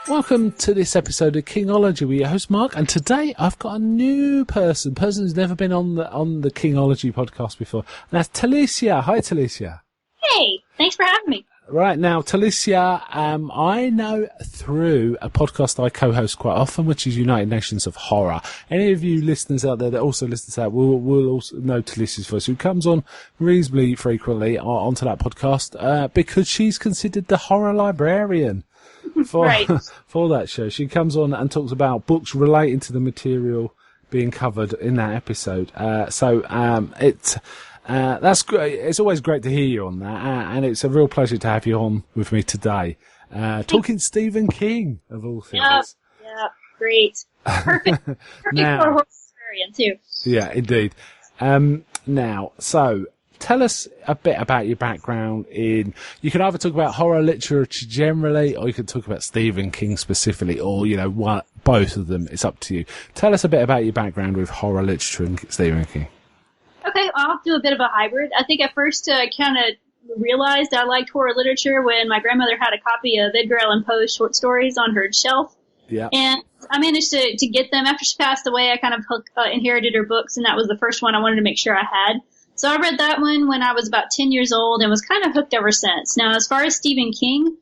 Welcome to this episode of Kingology with your host Mark, and today I've got a new person who's never been on the Kingology podcast before, and that's Talicia. Hi, Talicia. Hey, thanks for having me. Right, now, Talicia, I know through a podcast I co-host quite often, which is United Nations of Horror. Any of you listeners out there that also listen to that will also know Talicia's voice, who comes on reasonably frequently onto that podcast, because she's considered the horror librarian for that show. She comes on and talks about books relating to the material being covered in that episode. That's great. It's always great to hear you on that, and it's a real pleasure to have you on with me today. Talking Stephen King, of all things. Yeah, great. Perfect for a horror librarian, too. Yeah, indeed. Now, so tell us a bit about your background in. You can either talk about horror literature generally, or you can talk about Stephen King specifically, or both of them. It's up to you. Tell us a bit about your background with horror literature and Stephen King. Okay, I'll do a bit of a hybrid. I think at first kind of realized I liked horror literature when my grandmother had a copy of Edgar Allan Poe's short stories on her shelf. Yeah. And I managed to get them. After she passed away, I kind of inherited her books, and that was the first one I wanted to make sure I had. So I read that one when I was about 10 years old and was kind of hooked ever since. Now, as far as Stephen King,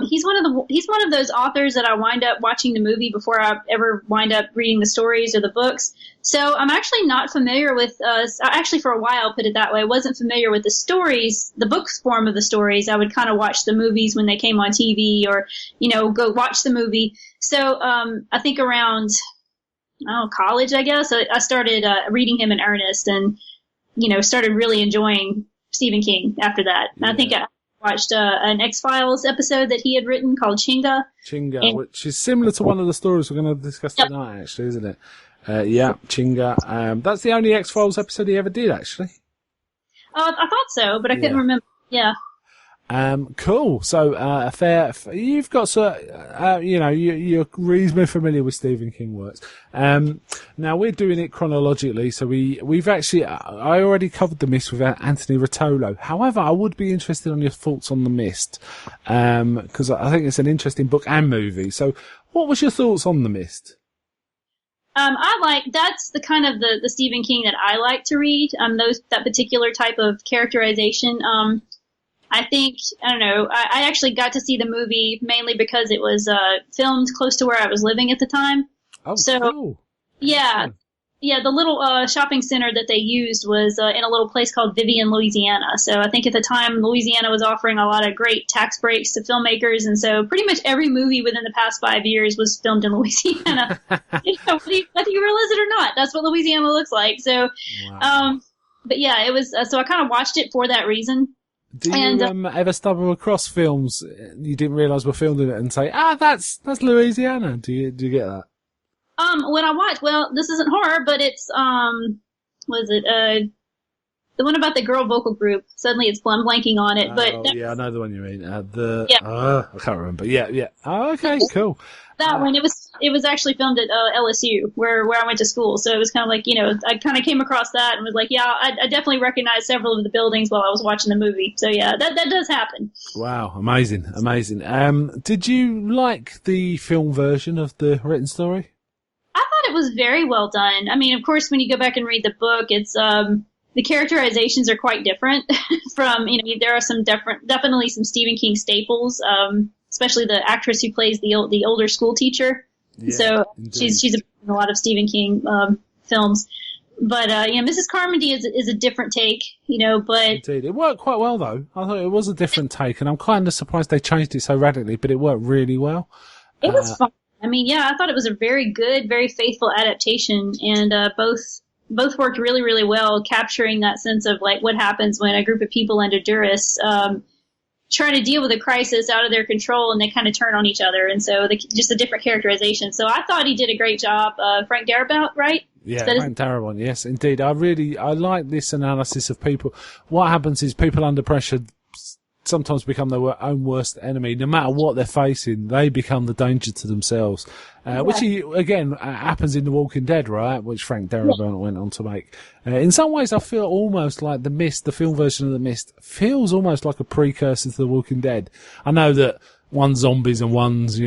he's one of those authors that I wind up watching the movie before I ever wind up reading the stories or the books. So I'm actually not familiar with, actually for a while, put it that way, I wasn't familiar with the stories, the books form of the stories. I would kind of watch the movies when they came on TV or, go watch the movie. So I think around, college, I guess, I started reading him in earnest and, started really enjoying Stephen King after that. And I think I watched an X-Files episode that he had written called Chinga. Which is similar to one of the stories we're going to discuss tonight, actually, isn't it? Chinga. That's the only X-Files episode he ever did, actually. I thought so, but I couldn't remember. Yeah. Cool. So, you've got, you're reasonably familiar with Stephen King works. Now we're doing it chronologically, so we've actually, I already covered The Mist with Anthony Rotolo. However, I would be interested on your thoughts on The Mist, because I think it's an interesting book and movie. So, what was your thoughts on The Mist? That's the kind of the Stephen King that I like to read, that particular type of characterization. I think, I don't know, I actually got to see the movie mainly because it was filmed close to where I was living at the time. Oh, so, cool. Yeah. Yeah, the little shopping center that they used was in a little place called Vivian, Louisiana. So I think at the time, Louisiana was offering a lot of great tax breaks to filmmakers, and so pretty much every movie within the past 5 years was filmed in Louisiana. Whether you realize it or not, that's what Louisiana looks like. So, wow. But yeah, it was, so I kind of watched it for that reason. Do you ever stumble across films you didn't realise were filmed in it and say, that's Louisiana? Do you get that? When I watch, this isn't horror, but it's, the one about the girl vocal group. Suddenly I'm blanking on it, but. I know the one you mean. I can't remember. Yeah. Oh, okay, cool. That one, it was actually filmed at LSU, where I went to school. So it was kind of like, I kind of came across that and was like, I definitely recognized several of the buildings while I was watching the movie. So yeah, that does happen. Wow, amazing. Did you like the film version of the written story? I thought it was very well done. I mean, of course, when you go back and read the book, it's the characterizations are quite different from, there are definitely some Stephen King staples, especially the actress who plays the older school teacher. Yeah, so she's in a lot of Stephen King films. But Mrs. Carmody is a different take, but indeed, it worked quite well though. I thought it was a different take, and I'm kind of surprised they changed it so radically, but it worked really well. It was fun. I mean, I thought it was a very good, very faithful adaptation, and both worked really, really well, capturing that sense of like what happens when a group of people under duress try to deal with a crisis out of their control, and they kind of turn on each other, and so just a different characterization. So I thought he did a great job. Frank Darabont, right? Yeah, Frank Darabont, yes, indeed. I like this analysis of people. What happens is people under pressure sometimes become their own worst enemy. No matter what they're facing, they become the danger to themselves. Which, again, happens in The Walking Dead, right? Which Frank Darabont went on to make. In some ways, I feel almost like The Mist, the film version of The Mist, feels almost like a precursor to The Walking Dead. I know that one's zombies and one's,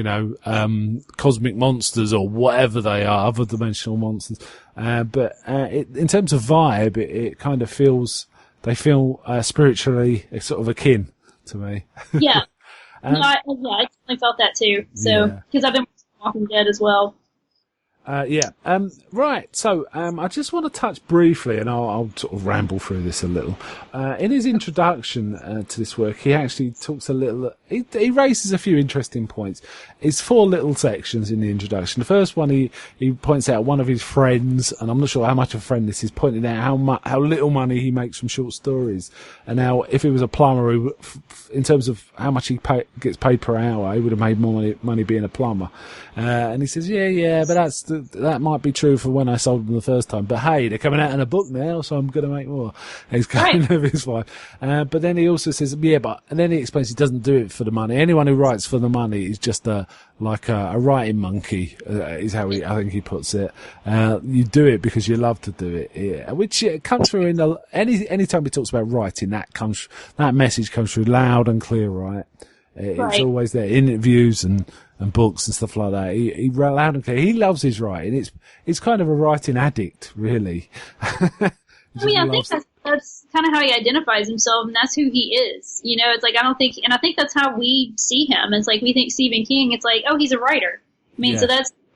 cosmic monsters or whatever they are, other dimensional monsters. But in terms of vibe, it kind of feels, they feel spiritually sort of akin to me. Yeah. I definitely felt that too. So, because I've been watching Walking Dead as well. Right. So, I just want to touch briefly, and I'll sort of ramble through this a little. In his introduction to this work, he actually talks a little. He raises a few interesting points. It's 4 little sections in the introduction. The first one, he points out one of his friends, and I'm not sure how much of a friend this is, pointing out how little money he makes from short stories, and how if he was a plumber, in terms of how much he gets paid per hour, he would have made more money being a plumber. And he says, but that might be true for when I sold them the first time. But hey, they're coming out in a book now, so I'm going to make more. And he's kind of his wife. But then he also says, and then he explains he doesn't do it for the money. Anyone who writes for the money is just a writing monkey, is how I think he puts it. You do it because you love to do it, which comes through in any time he talks about writing. That message comes through loud and clear, right? It's always there in interviews and books and stuff like that. He loud and clear. He loves his writing. It's kind of a writing addict, really. I think that's kind of how he identifies himself, and that's who he is. It's like, I think that's how we see him. It's like, we think Stephen King, it's like, oh, he's a writer. So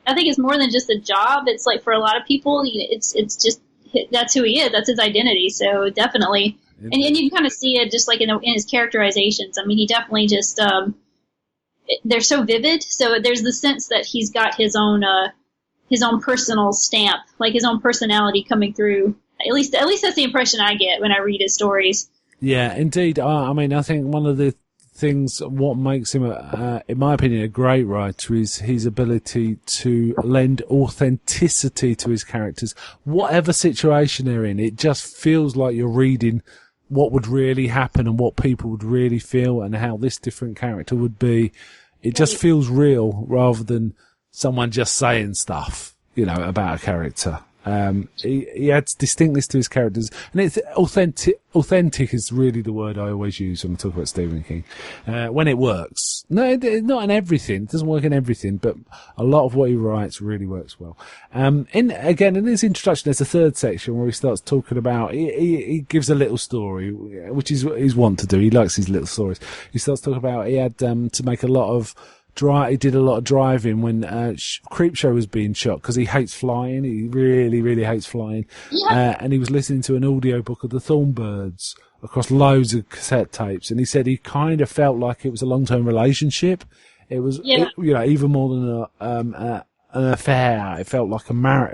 I think it's more than just a job. It's like, for a lot of people, it's just, that's who he is. That's his identity. So definitely. And you can kind of see it just like in his characterizations. He definitely just, they're so vivid. So there's the sense that he's got his own personal stamp, like his own personality coming through. At least that's the impression I get when I read his stories. Yeah, indeed. I think one of the things, what makes him, in my opinion, a great writer is his ability to lend authenticity to his characters. Whatever situation they're in, it just feels like you're reading what would really happen and what people would really feel and how this different character would be. It just feels real rather than someone just saying stuff, about a character. He adds distinctness to his characters, and it's authentic. Authentic is really the word I always use when we talk about Stephen King. When it works. No, not in everything. It doesn't work in everything, but a lot of what he writes really works well. In his introduction, there's a third section where he starts talking about, he gives a little story, which is what he's wont to do. He likes his little stories. He starts talking about, he had, to make a lot of, he did a lot of driving when Creepshow was being shot because he hates flying. He really, really hates flying. Yeah. And he was listening to an audiobook of the Thornbirds across loads of cassette tapes. And he said he kind of felt like it was a long-term relationship. It was, even more than an affair. It felt like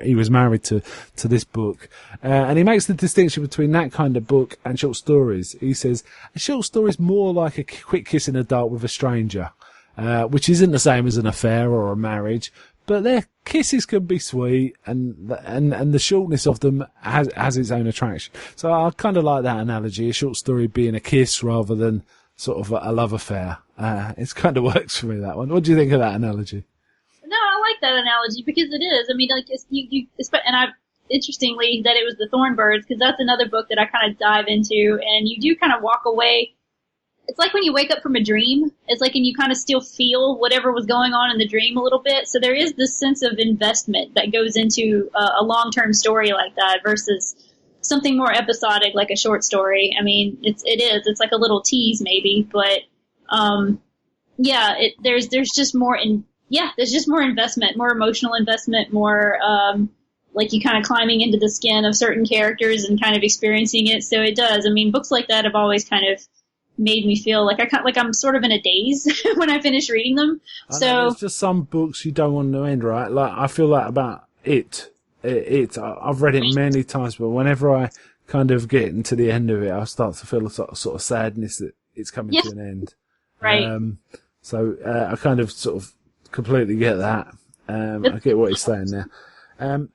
he was married to this book. And he makes the distinction between that kind of book and short stories. He says, a short story is more like a quick kiss in the dark with a stranger. Which isn't the same as an affair or a marriage, but their kisses can be sweet, and the shortness of them has its own attraction. So I kind of like that analogy, a short story being a kiss rather than sort of a love affair. It kind of works for me, that one. What do you think of that analogy? No, I like that analogy because it is. Interestingly that it was the Thornbirds, because that's another book that I kind of dive into, and you do kind of walk away. It's like when you wake up from a dream. It's like, and you kind of still feel whatever was going on in the dream a little bit. So there is this sense of investment that goes into a long-term story like that versus something more episodic like a short story. It's like a little tease maybe, but there's just more there's just more investment, more emotional investment, more like you kind of climbing into the skin of certain characters and kind of experiencing it. So it does. Books like that have always kind of made me feel like I'm sort of in a daze when I finish reading them. There's just some books you don't want to end, right? Like, I feel that about it. I've read it many times, but whenever I kind of get into the end of it, I start to feel a sort of sadness that it's coming to an end. Right. I kind of sort of completely get that. I get what he's saying there.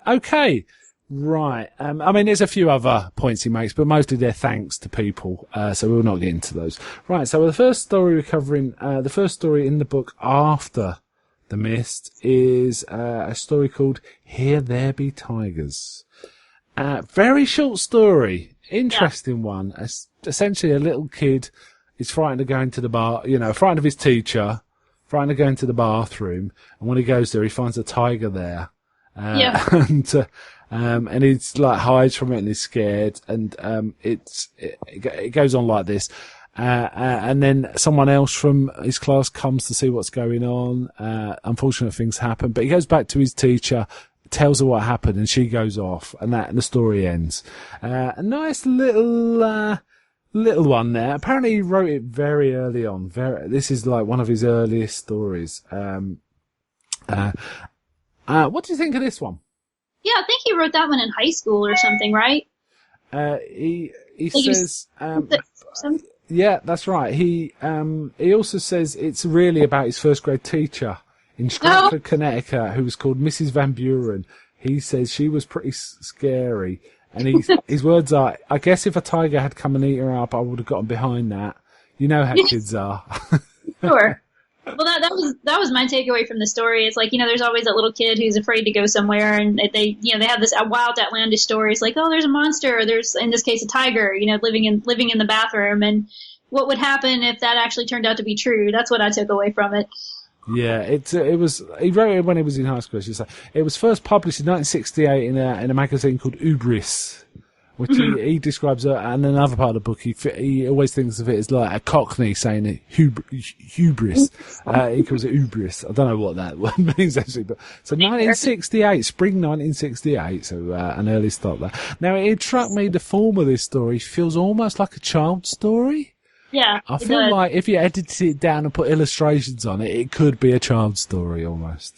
Okay. Right. There's a few other points he makes, but mostly they're thanks to people. So we'll not get into those. Right. So the first story we're covering, the first story in the book after The Mist is, a story called Here There Be Tigers. Very short story. Interesting one. Essentially a little kid is frightened of going to the bar, frightened of his teacher. frightened to go into the bathroom, and when he goes there, he finds a tiger there. Yeah. And he's like hides from it and he's scared, and it goes on like this. And then someone else from his class comes to see what's going on. Unfortunate things happen, but he goes back to his teacher, tells her what happened, and she goes off, and the story ends. A nice little one there. Apparently he wrote it very early on. This is like one of his earliest stories. What do you think of this one? Yeah, I think he wrote that one in high school or something, right? He says, yeah, that's right. He also says it's really about his first grade teacher in Stratford, Connecticut, who was called Mrs. Van Buren. He says she was pretty scary. And his words are, I guess if a tiger had come and eaten her up, I would have gotten behind that. You know how kids are. Sure. Well, that was my takeaway from the story. It's like, there's always that little kid who's afraid to go somewhere, and they have this wild, outlandish story. It's like, oh, there's a monster, or there's, in this case, a tiger, living in the bathroom, and what would happen if that actually turned out to be true? That's what I took away from it. Yeah, it was. He wrote it when he was in high school. It was first published in 1968 in a magazine called Ubris, which he describes, and in another part of the book, he always thinks of it as like a Cockney saying it, hubris. He calls it Ubris. I don't know what that word means actually, but so 1968, spring 1968, so an early start there. Now it struck me the form of this story feels almost like a child's story. Yeah, I feel like if you edited it down and put illustrations on it, it could be a child's story almost.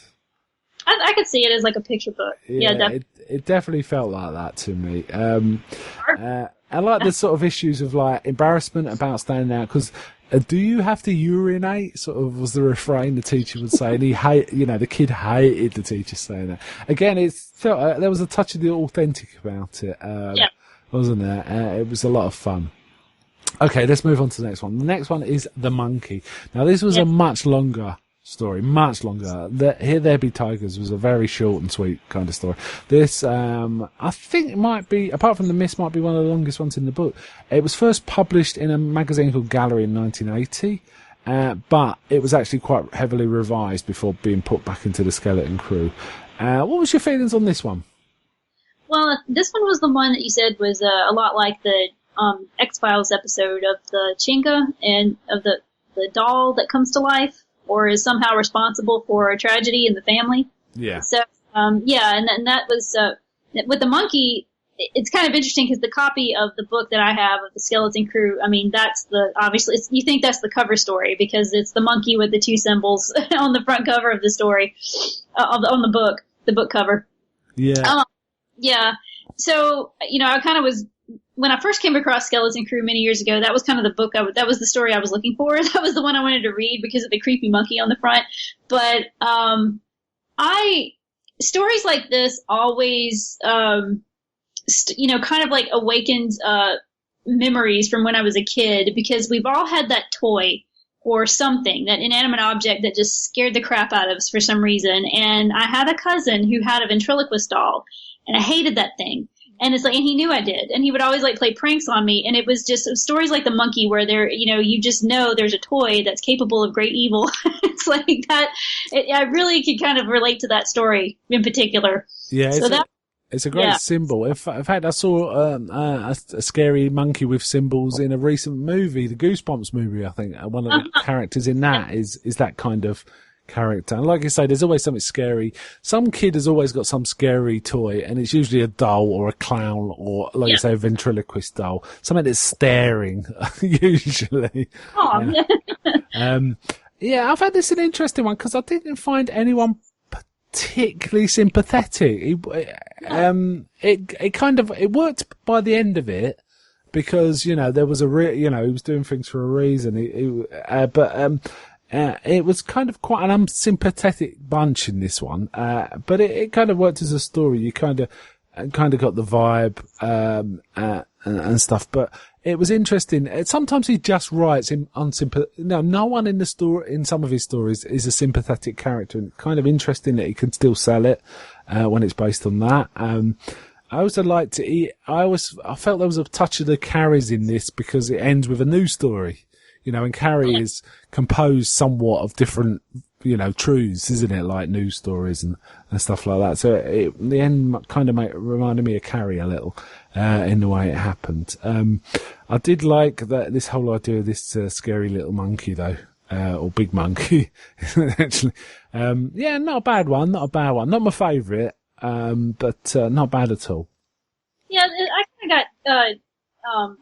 I could see it as like a picture book. Yeah, definitely. It definitely felt like that to me. I like the sort of issues of like embarrassment about standing out, because do you have to urinate? Sort of was the refrain the teacher would say, and the kid hated the teacher saying that. Again, it felt there was a touch of the authentic about it, wasn't there? It was a lot of fun. Okay, let's move on to the next one. The next one is The Monkey. Now, this was a much longer story, much longer. Here There Be Tigers was a very short and sweet kind of story. This, I think it might be, apart from The Mist, might be one of the longest ones in the book. It was first published in a magazine called Gallery in 1980, but it was actually quite heavily revised before being put back into the Skeleton Crew. What was your feelings on this one? Well, this one was the one that you said was a lot like the X-Files episode of the Chinga, and of the doll that comes to life or is somehow responsible for a tragedy in the family. Yeah. So, and that was, with the monkey, it's kind of interesting because the copy of the book that I have of the Skeleton Crew, I mean, that's obviously, you think that's the cover story because it's the monkey with the two symbols on the front cover of the story, on the book cover. Yeah. Yeah. So, I kind of was, when I first came across Skeleton Crew many years ago, that was kind of the book that was the story I was looking for. That was the one I wanted to read because of the creepy monkey on the front. But, stories like this always, kind of like awakened, memories from when I was a kid, because we've all had that toy or something, that inanimate object that just scared the crap out of us for some reason. And I had a cousin who had a ventriloquist doll, and I hated that thing. And it's like, and he knew I did. And he would always play pranks on me. And it was just stories like the monkey where you just know there's a toy that's capable of great evil. It's like that. I really could kind of relate to that story in particular. Yeah. It's a great symbol. In fact, I saw a scary monkey with symbols in a recent movie, the Goosebumps movie. I think one of the characters in that is that kind of character. And like I say, there's always something scary. Some kid has always got some scary toy, and it's usually a doll or a clown or, like you say, a ventriloquist doll. Something that's staring, usually. Oh, yeah, I've had this an interesting one because I didn't find anyone particularly sympathetic. It worked by the end of it because, there was he was doing things for a reason. It was kind of quite an unsympathetic bunch in this one, but it kind of worked as a story. You kind of got the vibe, and stuff, but it was interesting. Sometimes he just writes in no one in the story, in some of his stories, is a sympathetic character, and kind of interesting that he can still sell it, when it's based on that. I also liked I felt there was a touch of the Carries in this because it ends with a news story. and Carrie is composed somewhat of different, truths, isn't it? Like news stories and stuff like that. So in the end kind of reminded me of Carrie a little, in the way it happened. I did like this whole idea of this scary little monkey though. Or big monkey, actually. Not a bad one. Not my favourite, but not bad at all. Yeah, I kind of got,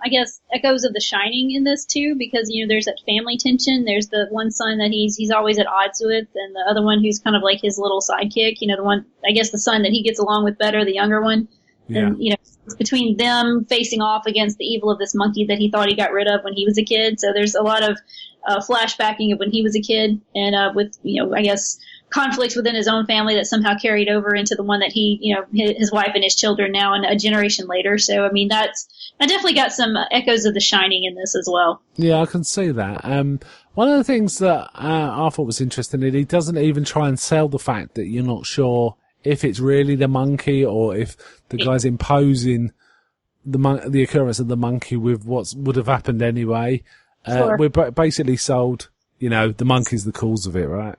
I guess, echoes of The Shining in this too, because there's that family tension. There's the one son that he's always at odds with, and the other one who's kind of like his little sidekick. The one, I guess, the son that he gets along with better, the younger one. Yeah. And it's between them facing off against the evil of this monkey that he thought he got rid of when he was a kid. So there's a lot of flashbacking of when he was a kid, and with I guess conflicts within his own family that somehow carried over into the one that he his wife and his children now and a generation later. So I mean I definitely got some echoes of The Shining in this as well. Yeah, I can see that. One of the things that I thought was interesting is he doesn't even try and sell the fact that you're not sure if it's really the monkey or if the guy's imposing the occurrence of the monkey with what would have happened anyway. Sure. We're basically sold, the monkey's the cause of it, right?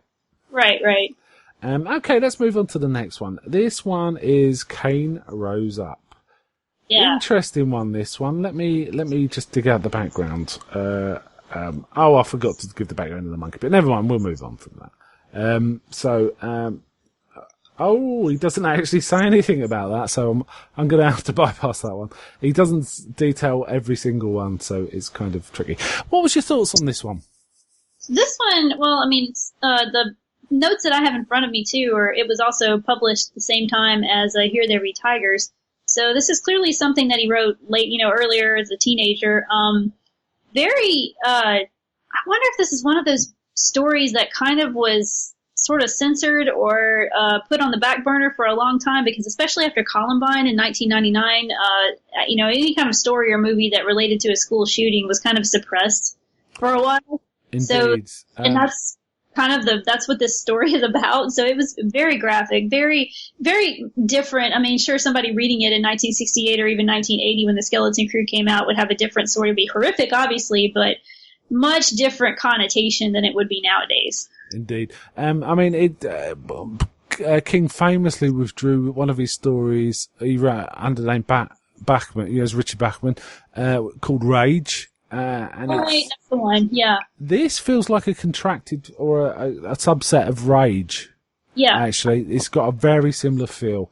Right. Okay, let's move on to the next one. This one is Cain Rose Up. Yeah. Interesting one, this one. Let me just dig out the background. I forgot to give the background of the monkey, but never mind, we'll move on from that. He doesn't actually say anything about that, so I'm going to have to bypass that one. He doesn't detail every single one, so it's kind of tricky. What was your thoughts on this one? This one, well, I mean, the notes that I have in front of me too, it was also published at the same time as Here There Be Tigers. So this is clearly something that he wrote late, earlier as a teenager. I wonder if this is one of those stories that kind of was sort of censored or put on the back burner for a long time, because especially after Columbine in 1999, any kind of story or movie that related to a school shooting was kind of suppressed for a while. Indeed. So, and that's kind of that's what this story is about. So it was very graphic, very, very different. I mean, sure, somebody reading it in 1968 or even 1980 when the Skeleton Crew came out would have a different story. It would be horrific, obviously, but much different connotation than it would be nowadays. Indeed. King famously withdrew one of his stories he wrote under the name Bachman, as Richard Bachman, called Rage. That's the one, yeah. This feels like a contracted or a subset of Rage. Yeah. Actually, it's got a very similar feel.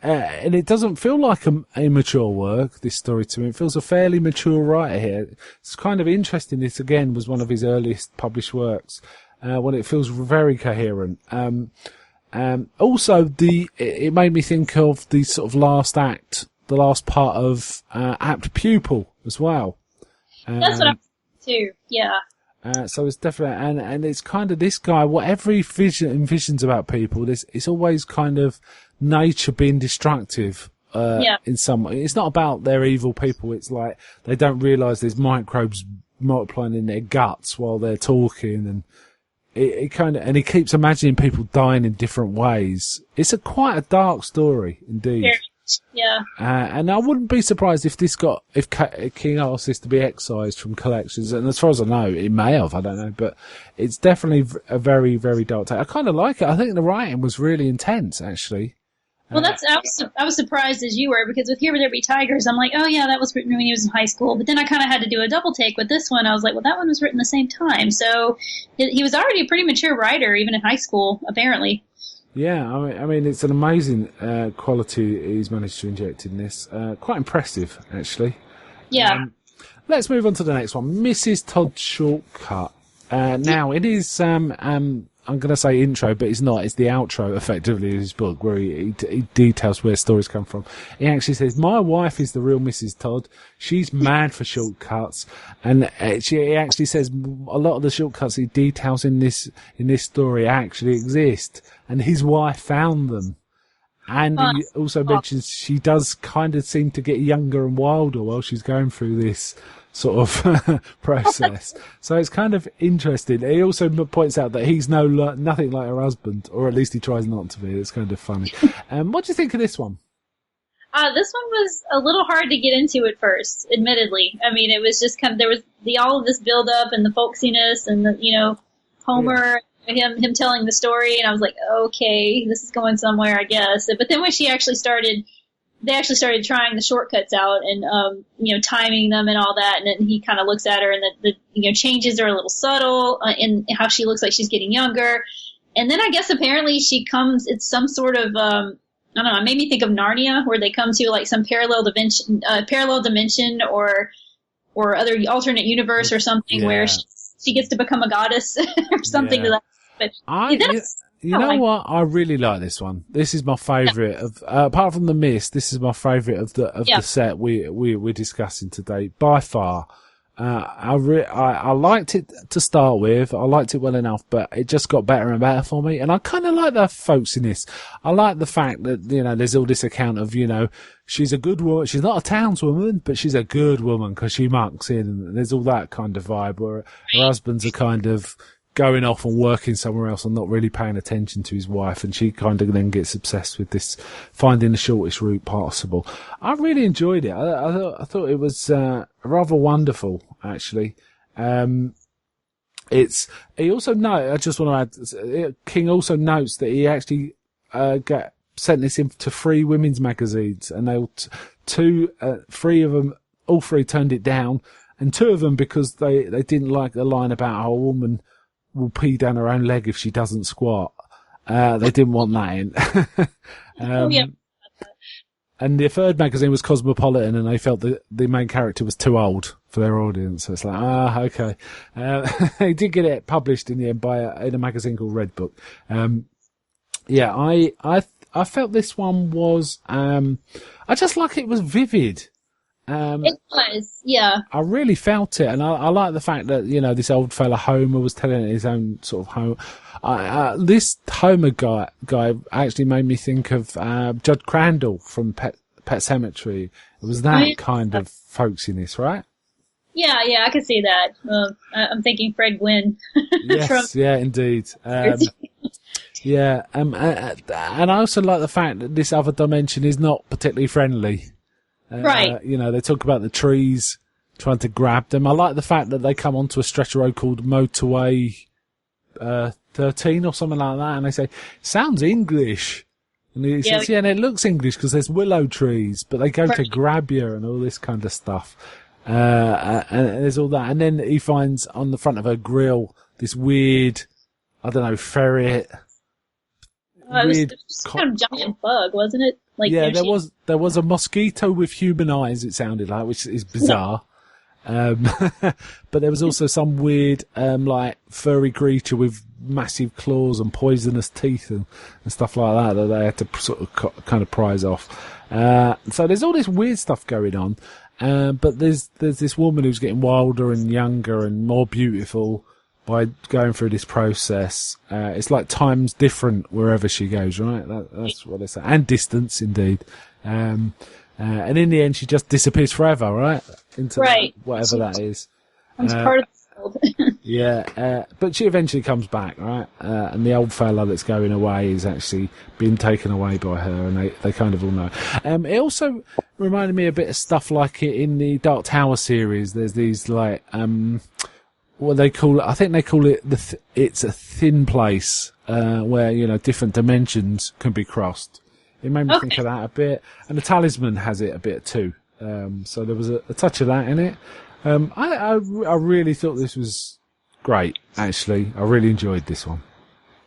And it doesn't feel like a immature work, this story to me. It feels a fairly mature writer here. It's kind of interesting. This, again, was one of his earliest published works, when it feels very coherent. Also, it made me think of the sort of last act, the last part of Apt Pupil as well. That's what I'm too, yeah. So it's definitely, and it's kind of this guy, whatever he envisions about people, it's always kind of nature being destructive, in some way. It's not about they're evil people. It's like they don't realise there's microbes multiplying in their guts while they're talking, and and he keeps imagining people dying in different ways. It's quite a dark story indeed. Yeah. And I wouldn't be surprised if King asked this to be excised from collections. And as far as I know, it may have. I don't know, but it's definitely a very, very dark take. I kind of like it. I think the writing was really intense, actually. Well, I was surprised as you were, because with Here There Be Tigers, I'm like, oh yeah, that was written when he was in high school. But then I kind of had to do a double take with this one. I was like, well, that one was written the same time. So he was already a pretty mature writer, even in high school, apparently. Yeah, I mean, it's an amazing quality he's managed to inject in this. Quite impressive, actually. Yeah. Let's move on to the next one, Mrs. Todd's Shortcut. Now, it is, I'm going to say intro, but it's not. It's the outro, effectively, of his book, where he details where stories come from. He actually says, my wife is the real Mrs. Todd. She's mad for shortcuts. And he actually says a lot of the shortcuts he details in this story actually exist. And his wife found them. And he also mentions she does kind of seem to get younger and wilder while she's going through this sort of process. So it's kind of interesting. He also points out that he's nothing like her husband, or at least he tries not to be. It's kind of funny. What do you think of this one? This one was a little hard to get into at first, admittedly. I mean, it was just there was all of this build up and the folksiness and Homer, him telling the story, and I was like, okay, this is going somewhere, I guess. But then when they actually started trying the shortcuts out and, timing them and all that, and then he kind of looks at her and the changes are a little subtle in how she looks like she's getting younger. And then I guess apparently it's some sort of, I don't know, it made me think of Narnia, where they come to like some parallel dimension or other alternate universe or something where she gets to become a goddess or something to that. But you know what? I really like this one. This is my favourite of, apart from The Mist, this is my favourite of the set we're discussing today by far. I liked it to start with. I liked it well enough, but it just got better and better for me. And I kind of like the folksiness. I like the fact that, there's all this account of, she's a good woman. She's not a townswoman, but she's a good woman because she mucks in. And there's all that kind of vibe where her husbands are kind of going off and working somewhere else and not really paying attention to his wife, and she kind of then gets obsessed with this finding the shortest route possible. I really enjoyed it. I thought it was rather wonderful, actually. He also I just want to add, King also notes that he actually sent this in to 3 women's magazines, and three of them, all 3 turned it down, and 2 of them because they didn't like the line about how a woman will pee down her own leg if she doesn't squat. They didn't want that in. And the 3rd magazine was Cosmopolitan, and they felt that the main character was too old for their audience. So it's like, okay. They did get it published in the end in a magazine called Red Book. I felt this one was, I just like it was vivid. It was, yeah. I really felt it, and I like the fact that, this old fella Homer was telling his own sort of home. This Homer guy actually made me think of Judd Crandall from Pet Sematary. It was that kind of folksiness, right? Yeah, I can see that. I'm thinking Fred Gwynn. Yes, yeah, indeed. And I also like the fact that this other dimension is not particularly friendly. Right. They talk about the trees trying to grab them. I like the fact that they come onto a stretch of road called Motorway 13 or something like that, and they say, sounds English. And he says, and it looks English because there's willow trees, but they go to grab you and all this kind of stuff. And there's all that. And then he finds on the front of her grill this weird, I don't know, ferret. It was kind of giant bug, wasn't it? There was a mosquito with human eyes, it sounded like, which is bizarre. But there was also some weird, furry creature with massive claws and poisonous teeth and stuff like that they had to sort of kind of prize off. So there's all this weird stuff going on. But there's this woman who's getting wilder and younger and more beautiful by going through this process. It's like time's different wherever she goes, right? That's what they say. And distance, indeed. And in the end, she just disappears forever, right? Into whatever that is. It's part of the world. But she eventually comes back, right? And the old fella that's going away is actually being taken away by her, and they kind of all know. It also reminded me a bit of stuff like it in the Dark Tower series. There's these what they call it, I think they call it it's a thin place, where, different dimensions can be crossed. It made me think of that a bit. And the Talisman has it a bit too. So there was a touch of that in it. I really thought this was great, actually. I really enjoyed this one.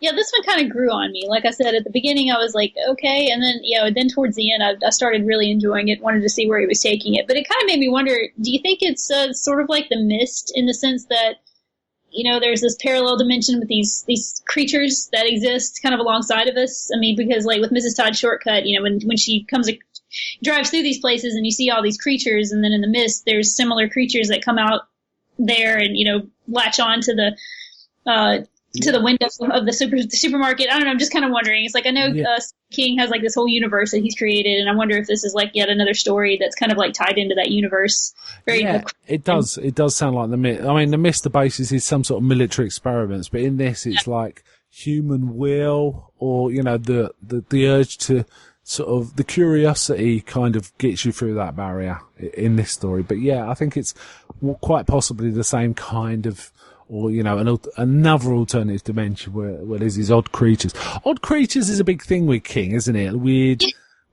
Yeah, this one kind of grew on me. Like I said, at the beginning I was like, okay, and then, then towards the end I started really enjoying it, wanted to see where he was taking it. But it kind of made me wonder, do you think it's sort of like The Mist in the sense that, there's this parallel dimension with these creatures that exist kind of alongside of us? I mean, because like with Mrs. Todd's Shortcut, when she drives through these places and you see all these creatures, and then in The Mist, there's similar creatures that come out there and, latch on to the window of the supermarket. I don't know. I'm just kind of wondering. It's like, I know King has like this whole universe that he's created, and I wonder if this is like yet another story that's kind of like tied into that universe. It does. It does sound like The Mist. I mean, The Mist, the basis is some sort of military experiments, but in this, it's like human will, or the urge to sort of the curiosity kind of gets you through that barrier in this story. But yeah, I think it's quite possibly the same kind of, or, you know, another alternative dimension where there's these odd creatures. Odd creatures is a big thing with King, isn't it?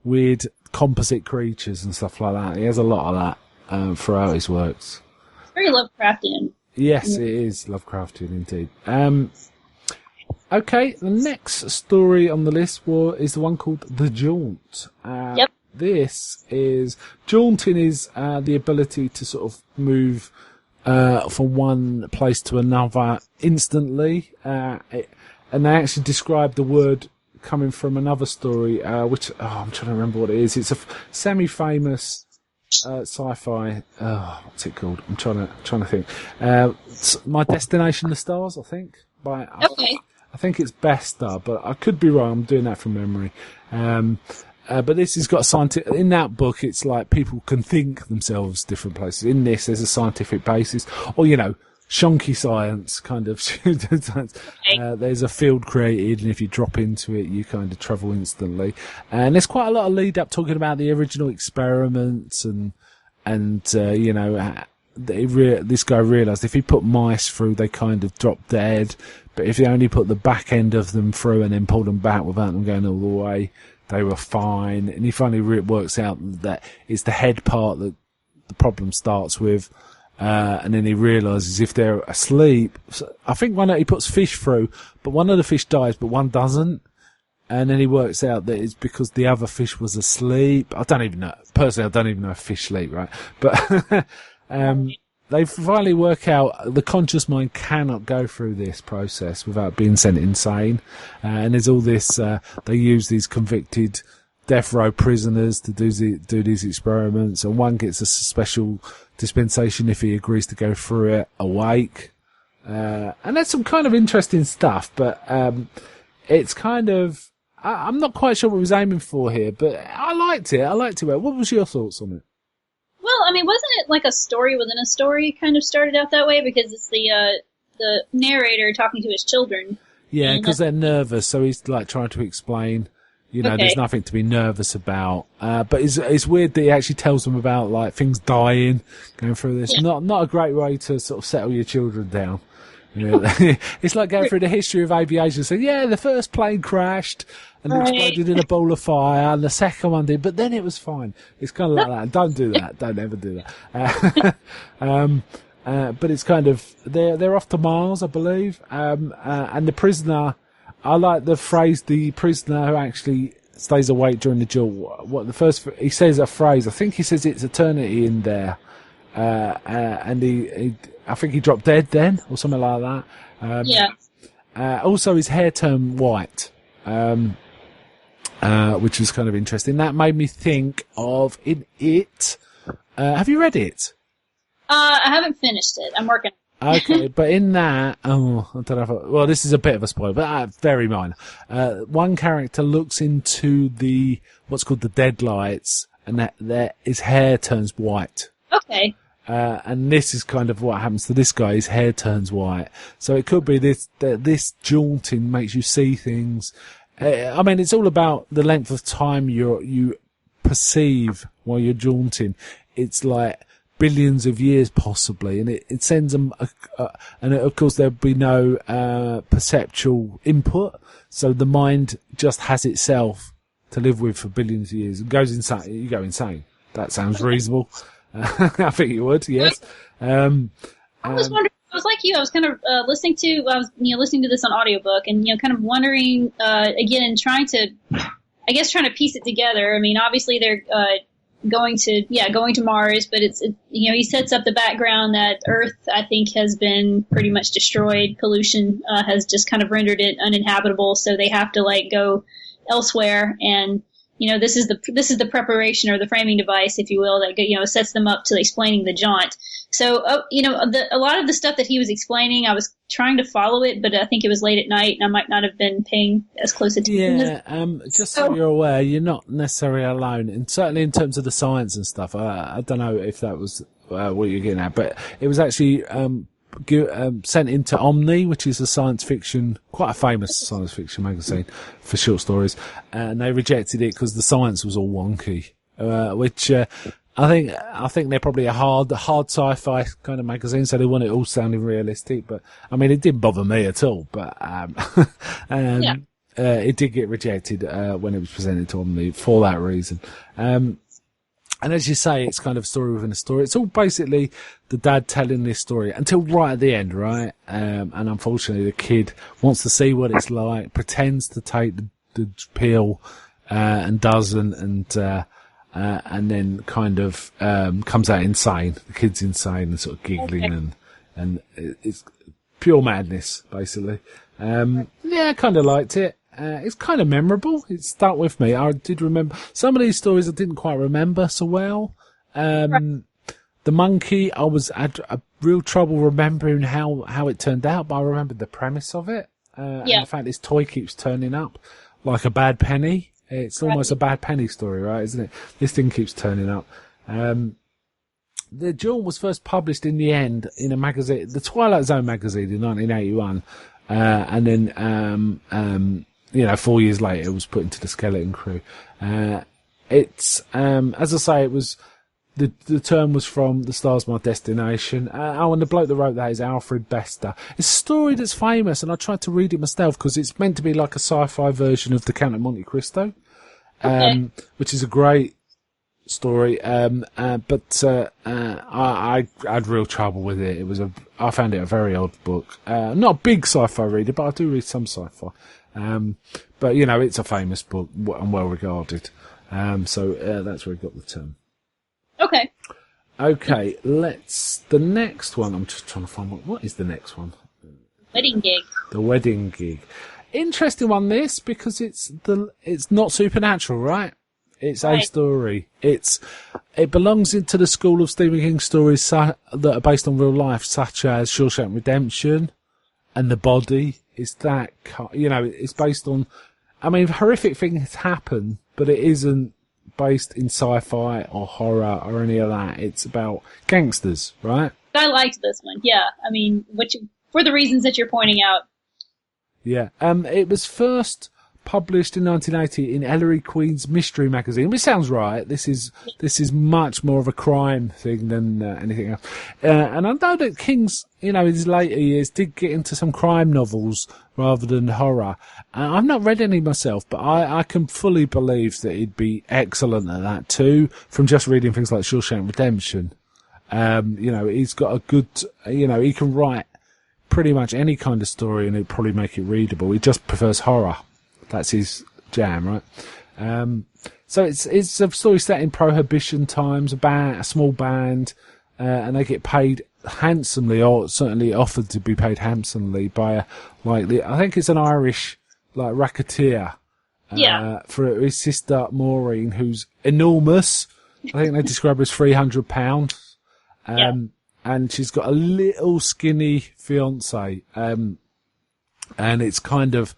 Weird composite creatures and stuff like that. He has a lot of that throughout his works. It's very Lovecraftian. Yes, it is Lovecraftian indeed. Okay, the next story on the list is the one called The Jaunt. Yep. Jaunting is the ability to sort of move from one place to another instantly. And they actually describe the word coming from another story, which I'm trying to remember what it is. It's a semi-famous sci-fi. What's it called? I'm trying to think. My Destination: The Stars, I think. Okay. I think it's Bester, but I could be wrong. I'm doing that from memory. But this has got a scientific. In that book, it's like people can think themselves different places. In this, there's a scientific basis, or shonky science kind of. There's a field created, and if you drop into it, you kind of travel instantly. And there's quite a lot of lead up talking about the original experiments, this guy realised if he put mice through, they kind of drop dead. But if you only put the back end of them through and then pull them back without them going all the way, they were fine. And he finally works out that it's the head part that the problem starts with. And then he realises if they're asleep, I think he puts fish through, but one of the fish dies, but one doesn't. And then he works out that it's because the other fish was asleep. I don't even know. Personally, I don't even know if fish sleep, right? But they finally work out the conscious mind cannot go through this process without being sent insane. And there's all this, they use these convicted death row prisoners to do these experiments, and one gets a special dispensation if he agrees to go through it awake. And there's some kind of interesting stuff, but it's kind of, I'm not quite sure what he was aiming for here, but I liked it. What was your thoughts on it? Well, I mean, wasn't it like a story within a story kind of started out that way? Because it's the narrator talking to his children. Yeah, because they're nervous, so he's like trying to explain, there's nothing to be nervous about. But it's weird that he actually tells them about like things dying, going through this. Yeah. Not a great way to sort of settle your children down. It's like going through the history of aviation, saying, the first plane crashed and exploded in a ball of fire, and the second one did, but then it was fine. It's kind of like that. Don't do that. Don't ever do that. But it's kind of, they're off to Mars, I believe. And the prisoner, I like the phrase, the prisoner who actually stays awake during the duel. He says a phrase, I think he says it's eternity in there. And I think he dropped dead then, or something like that. Also his hair turned white, which was kind of interesting. That made me think of It. Have you read it? I haven't finished it. I'm working. Okay, but in that, I don't know this is a bit of a spoiler, but very minor. One character looks into what's called the deadlights, and that his hair turns white. Okay. And this is kind of what happens to this guy. His hair turns white. So it could be this jaunting makes you see things. I mean, it's all about the length of time you perceive while you're jaunting. It's like billions of years possibly, and it sends them, and of course there'll be no perceptual input. So the mind just has itself to live with for billions of years. It goes insane. You go insane. That sounds reasonable. I think you would, yes. I was wondering. I was like you. I was kind of listening to this on audiobook, and kind of wondering again, trying to piece it together. I mean, obviously they're going to Mars, but it's he sets up the background that Earth, I think, has been pretty much destroyed. Pollution has just kind of rendered it uninhabitable, so they have to go elsewhere. And this is the preparation or the framing device, if you will, that sets them up to explaining the jaunt. So a lot of the stuff that he was explaining, I was trying to follow it, but I think it was late at night, and I might not have been paying as close attention. Yeah, just so you're aware, you're not necessarily alone, and certainly in terms of the science and stuff. I don't know if that was what you're getting at, but it was actually sent into Omni, which is quite a famous science fiction magazine for short stories, and they rejected it because the science was all wonky. Which I think they're probably a hard sci-fi kind of magazine, so they want it all sounding realistic. But I mean, it didn't bother me at all. But it did get rejected when it was presented to Omni for that reason. And as you say, it's kind of a story within a story. It's all basically the dad telling this story until right at the end, right? And unfortunately, the kid wants to see what it's like, pretends to take the pill, and doesn't, and then kind of comes out insane. The kid's insane and sort of giggling, and it's pure madness, basically. I kind of liked it. It's kind of memorable. It stuck with me. I did remember some of these stories I didn't quite remember so well. The monkey, I had a real trouble remembering how it turned out, but I remembered the premise of it. And the fact this toy keeps turning up like a bad penny. It's almost a bad penny story, right? Isn't it? This thing keeps turning up. The Jewel was first published in the end in a magazine, the Twilight Zone magazine in 1981. And then, 4 years later, it was put into the Skeleton Crew. It's, as I say, it was, the term was from The Star's My Destination. And the bloke that wrote that is Alfred Bester. It's a story that's famous, and I tried to read it myself because it's meant to be like a sci-fi version of The Count of Monte Cristo, which is a great story. But I had real trouble with it. I found it a very odd book. Not a big sci-fi reader, but I do read some sci-fi. But it's a famous book and well regarded. So that's where I got the term. Okay, the next one, I'm just trying to find what is the next one? Wedding Gig. The Wedding Gig. Interesting one, this, because it's not supernatural, right? It's a story. It belongs into the school of Stephen King stories that are based on real life, such as Shawshank Redemption and The Body. It's that, it's based on, horrific things happen, but it isn't based in sci-fi or horror or any of that. It's about gangsters, right? I liked this one, yeah. For the reasons that you're pointing out. Yeah. It was first published in 1980 in Ellery Queen's Mystery magazine, which sounds right. This is much more of a crime thing than anything else. And I know that King's, in his later years did get into some crime novels rather than horror. I've not read any myself, but I can fully believe that he'd be excellent at that too, from just reading things like Shawshank Redemption. He's got a good, he can write pretty much any kind of story and it'd probably make it readable. He just prefers horror. That's his jam, right? So it's a story set in Prohibition times, a small band, and they get paid handsomely, or certainly offered to be paid handsomely by I think it's an Irish, racketeer. For his sister Maureen, who's enormous. I think they describe her as £300. And she's got a little skinny fiance. And it's kind of,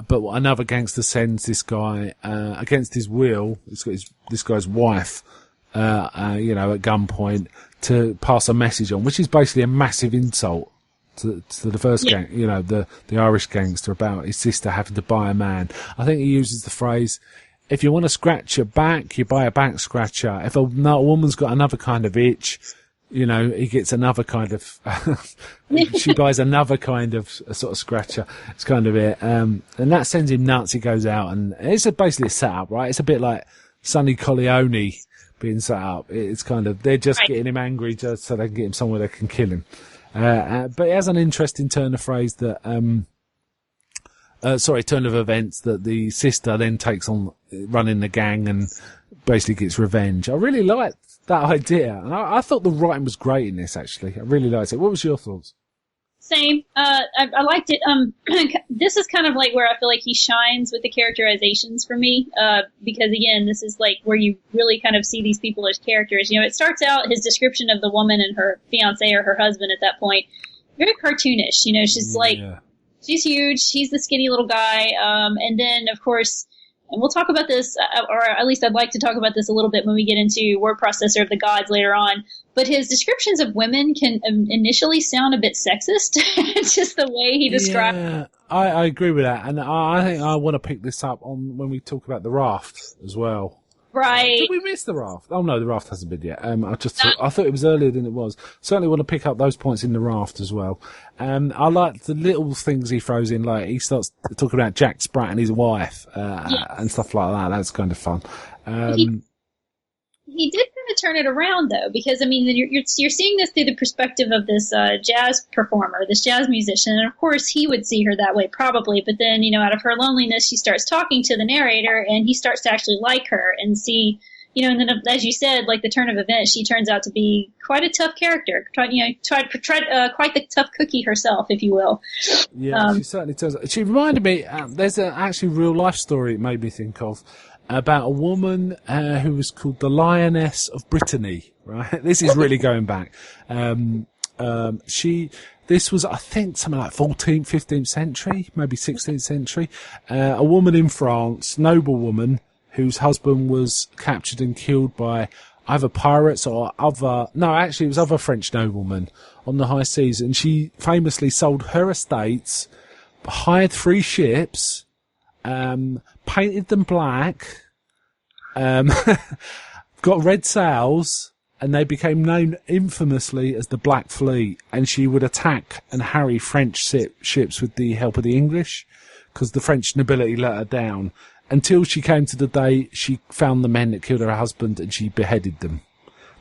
but another gangster sends this guy, against his will, he's got this guy's wife, at gunpoint to pass a message on, which is basically a massive insult to the first gang, the Irish gangster, about his sister having to buy a man. I think he uses the phrase, if you want to scratch your back, you buy a back scratcher. If a woman's got another kind of itch, he gets another kind of, she buys another kind of a sort of scratcher. It's kind of it. And that sends him nuts. He goes out and it's basically a setup, right? It's a bit like Sonny Corleone being set up. It's kind of, they're just getting him angry just so they can get him somewhere they can kill him. But it has an interesting turn of phrase that, turn of events that the sister then takes on running the gang and basically gets revenge. I really liked that idea. And I thought the writing was great in this, actually. I really liked it. What was your thoughts? Same. I liked it. This is kind of like where I feel like he shines with the characterizations for me. Because again, this is like where you really kind of see these people as characters. It starts out, his description of the woman and her fiance or her husband at that point, very cartoonish. She's she's huge. He's the skinny little guy. And then of course, and we'll talk about this, or at least I'd like to talk about this a little bit when we get into Word Processor of the Gods later on, but his descriptions of women can initially sound a bit sexist. It's just the way he describes. Yeah, I agree with that, and I think I want to pick this up on when we talk about the raft as well. Right. Did we miss the raft? Oh no, the raft hasn't been yet. I thought it was earlier than it was. Certainly want to pick up those points in the raft as well. I like the little things he throws in, like he starts talking about Jack Sprat and his wife, and stuff like that. That's kind of fun. He did kind of turn it around, though, because, I mean, you're seeing this through the perspective of this jazz performer, this jazz musician, and of course he would see her that way probably, but then, out of her loneliness, she starts talking to the narrator, and he starts to actually like her and see, and then, as you said, like the turn of events, she turns out to be quite a tough character, quite the tough cookie herself, if you will. Yeah, she certainly turns out. She reminded me, there's an actually real life story it made me think of, about a woman who was called the Lioness of Brittany, right? This is really going back. This was, I think, something like 14th, 15th century, maybe 16th century. A woman in France, noblewoman, whose husband was captured and killed by either pirates or it was other French noblemen on the high seas. And she famously sold her estates, hired 3 ships, painted them black, got red sails, and they became known infamously as the Black Fleet. And she would attack and harry French ships with the help of the English, because the French nobility let her down, until she came to the day she found the men that killed her husband and she beheaded them.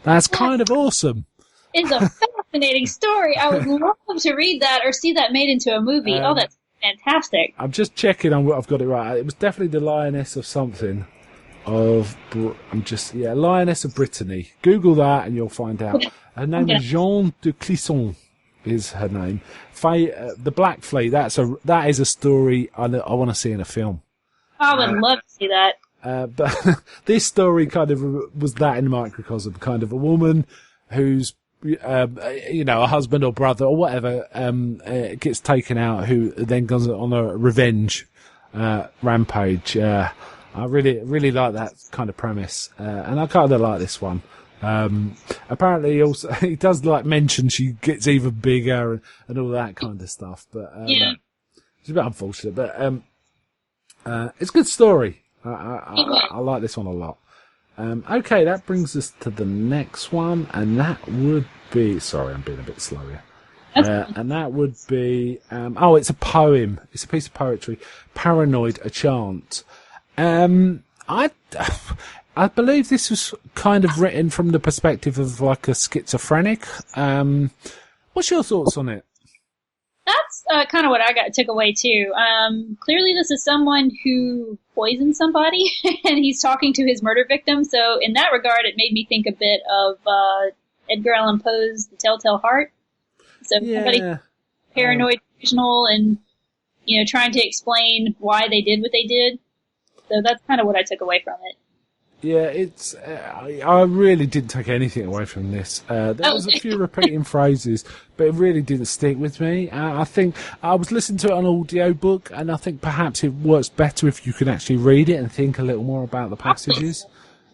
That's kind of awesome. It's a fascinating story. I would love to read that or see that made into a movie. That's fantastic. I'm just checking on what I've got it right. It was definitely the Lioness of something. Lioness of Brittany. Google that and you'll find out. Her name is Jeanne de Clisson. Is her name? The Black Fleet. That is a story I want to see in a film. I would love to see that. But this story kind of was that in microcosm, kind of a woman who's a husband or brother or whatever, gets taken out, who then goes on a revenge, rampage. I really, really like that kind of premise. And I kind of like this one. Apparently also, he does mention she gets even bigger and all that kind of stuff, but, it's a bit unfortunate, but, it's a good story. I like this one a lot. Okay, that brings us to the next one, and that would be... Sorry, I'm being a bit slow here. And that would be... it's a poem. It's a piece of poetry. Paranoid, a chant. I believe this was kind of written from the perspective of a schizophrenic. What's your thoughts on it? That's kind of what I took away too. Clearly, this is someone who poisoned somebody, and he's talking to his murder victim. So, in that regard, it made me think a bit of Edgar Allan Poe's *The Telltale Heart*. So, somebody paranoid, delusional, and trying to explain why they did what they did. So that's kind of what I took away from it. Yeah, it's. I really didn't take anything away from this. There was a few repeating phrases, but it really didn't stick with me. I think I was listening to it on audiobook, and I think perhaps it works better if you can actually read it and think a little more about the passages.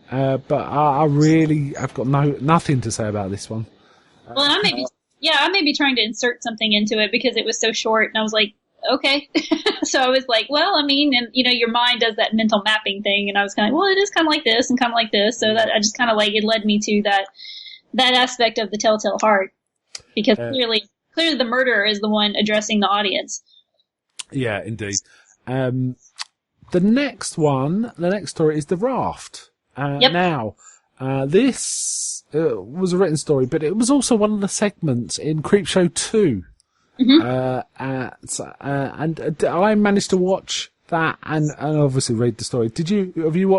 But I've got nothing to say about this one. Well, I may be trying to insert something into it because it was so short, and I was like, okay. So I was like, well, I mean, and your mind does that mental mapping thing, and I was kind of like, well, it is kind of like this and kind of like this. So that I just kind of it led me to that aspect of the Telltale Heart, because clearly the murderer is the one addressing the audience. Yeah, indeed. The next story is The Raft. Now, this was a written story, but it was also one of the segments in Creepshow 2. And I managed to watch that and obviously read the story. Did you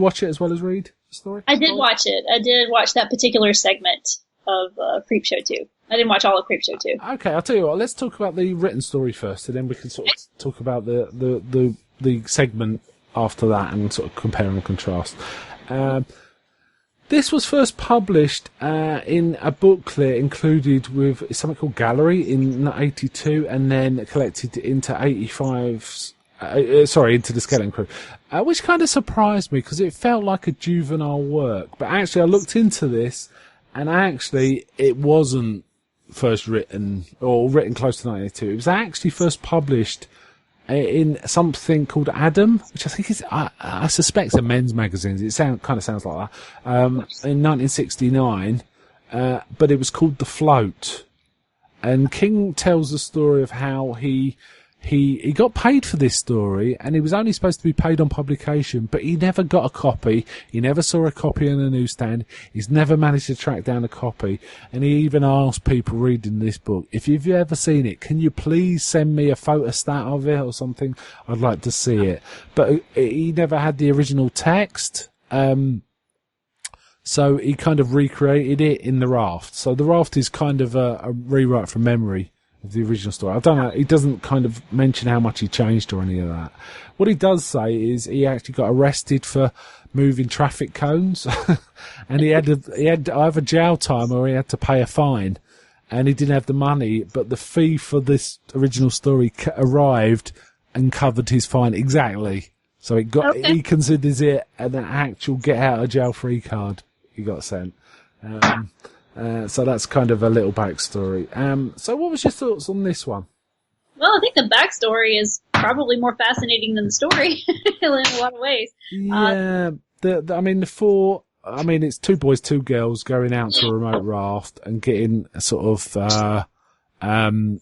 watch it as well as read the story? I did watch it. I did watch that particular segment of Creepshow 2. I didn't watch all of Creepshow 2. Okay, I'll tell you what. Let's talk about the written story first, and then we can sort of talk about the segment after that and sort of compare and contrast. This was first published in a booklet included with something called Gallery in 82, and then collected into 85's Sorry, Into the Skeleton Crew, which kind of surprised me because it felt like a juvenile work. But actually, I looked into this, and actually, it wasn't first written or written close to 1982. It was actually first published in something called Adam, which I think is, I suspect, a men's magazine. It kind of sounds like that. In 1969, but it was called The Float. And King tells the story of how he got paid for this story, and he was only supposed to be paid on publication, but he never got a copy. He never saw a copy in a newsstand. He's never managed to track down a copy. And he even asked people reading this book, if you've ever seen it, can you please send me a photostat of it or something? I'd like to see it. But he never had the original text. So he kind of recreated it in The Raft. So The Raft is kind of a rewrite from memory of the original story. I don't know. He doesn't kind of mention how much he changed or any of that. What he does say is he actually got arrested for moving traffic cones, and he had either jail time or he had to pay a fine, and he didn't have the money. But the fee for this original story arrived and covered his fine exactly. So he considers it an actual get out of jail free card he got sent. So that's kind of a little backstory. So what was your thoughts on this one? Well, I think the backstory is probably more fascinating than the story in a lot of ways. Yeah, it's two boys, two girls going out to a remote raft and getting sort of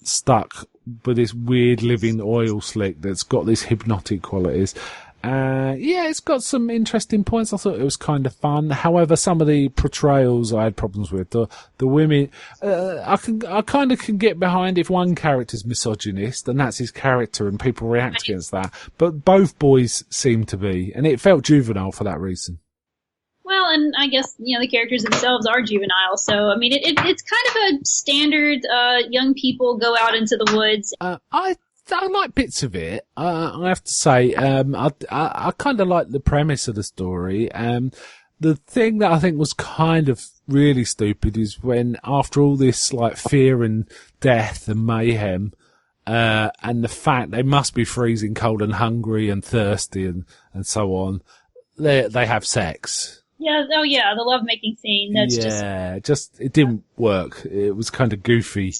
stuck with this weird living oil slick that's got these hypnotic qualities. It's got some interesting points. I thought it was kind of fun. However, some of the portrayals I had problems with. The women, I kind of can get behind if one character's misogynist and that's his character and people react against that. But both boys seem to be, and it felt juvenile for that reason. Well, and I guess, the characters themselves are juvenile. So, I mean, it's kind of a standard, young people go out into the woods. I like bits of it. I have to say, I kind of like the premise of the story. The thing that I think was kind of really stupid is when, after all this like fear and death and mayhem, and the fact they must be freezing cold and hungry and thirsty and so on, they have sex. Yeah. Oh, yeah. The lovemaking scene. It didn't work. It was kind of goofy.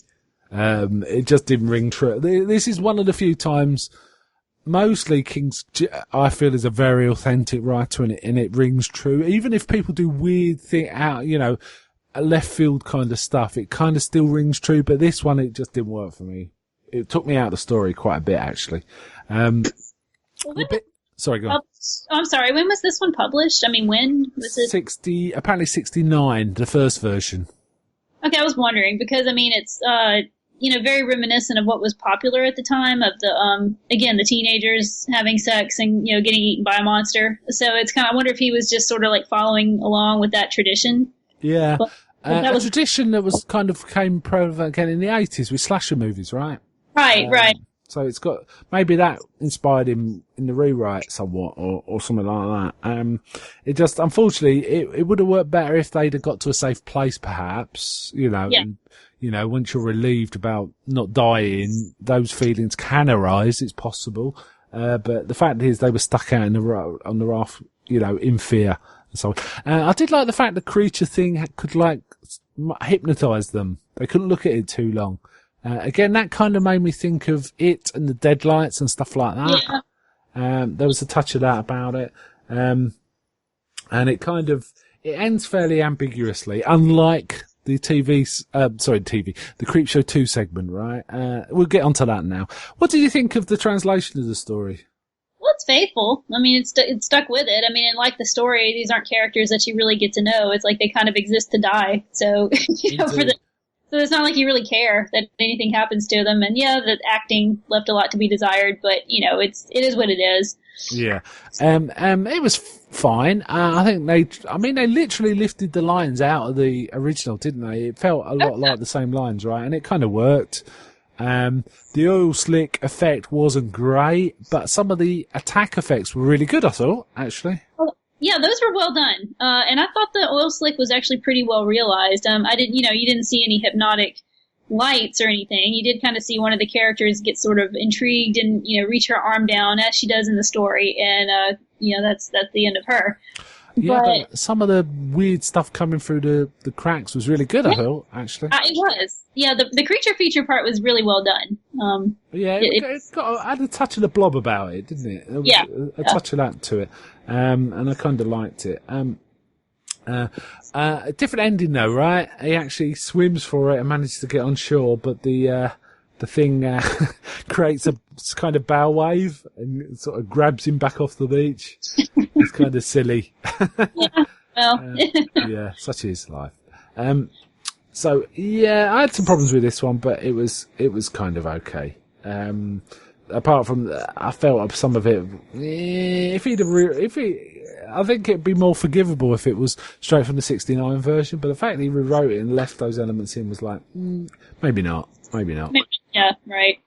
It just didn't ring true. This is one of the few times, mostly King's, I feel, is a very authentic writer and it rings true. Even if people do weird thing out, left field kind of stuff, it kind of still rings true. But this one, it just didn't work for me. It took me out of the story quite a bit, actually. Sorry, go on. I'm sorry. When was this one published? I mean, when was it? Apparently 69, the first version. Okay, I was wondering because, I mean, it's, very reminiscent of what was popular at the time of the, the teenagers having sex and, getting eaten by a monster. So it's kind of, I wonder if he was just sort of like following along with that tradition. Yeah. But that was a tradition that was kind of became prevalent again in the 80s with slasher movies, right? Right. So it's got, maybe that inspired him in the rewrite somewhat or something like that. It just, unfortunately, it would have worked better if they'd have got to a safe place, perhaps, Yeah. And, once you're relieved about not dying, those feelings can arise. It's possible. But the fact is they were stuck out on the raft, in fear and so on. I did like the fact the creature thing could hypnotize them. They couldn't look at it too long. Again, that kind of made me think of It and the Deadlights and stuff like that. Yeah. There was a touch of that about it. And it ends fairly ambiguously, unlike the the Creepshow 2 segment, right? We'll get onto that now. What did you think of the translation of the story? Well, it's faithful. I mean, it's stuck with it. I mean, and like the story, these aren't characters that you really get to know. It's like they kind of exist to die. So, so it's not like you really care that anything happens to them. And yeah, the acting left a lot to be desired, but it is what it is. Yeah. It was fine. I think they literally lifted the lines out of the original, didn't they? It felt a lot like the same lines, right? And it kind of worked. The oil slick effect wasn't great, but some of the attack effects were really good, I thought, actually. Well, yeah, those were well done. And I thought the oil slick was actually pretty well realized. You didn't see any hypnotic lights or anything. You did kind of see one of the characters get sort of intrigued and, reach her arm down as she does in the story. And, that's the end of her. Yeah, but some of the weird stuff coming through the cracks was really good, I felt, actually. It was. Yeah, the creature feature part was really well done. It had a touch of the Blob about it, didn't it? There was a touch of that to it. And I kind of liked it. A different ending though, right? He actually swims for it and manages to get on shore, but the thing creates a kind of bow wave and sort of grabs him back off the beach. It's kind of silly. Such is life. So yeah, I had some problems with this one, but it was kind of okay. Apart from, I felt some of it. I think it'd be more forgivable if it was straight from the '69 version. But the fact that he rewrote it and left those elements in was like, maybe not. Yeah, right.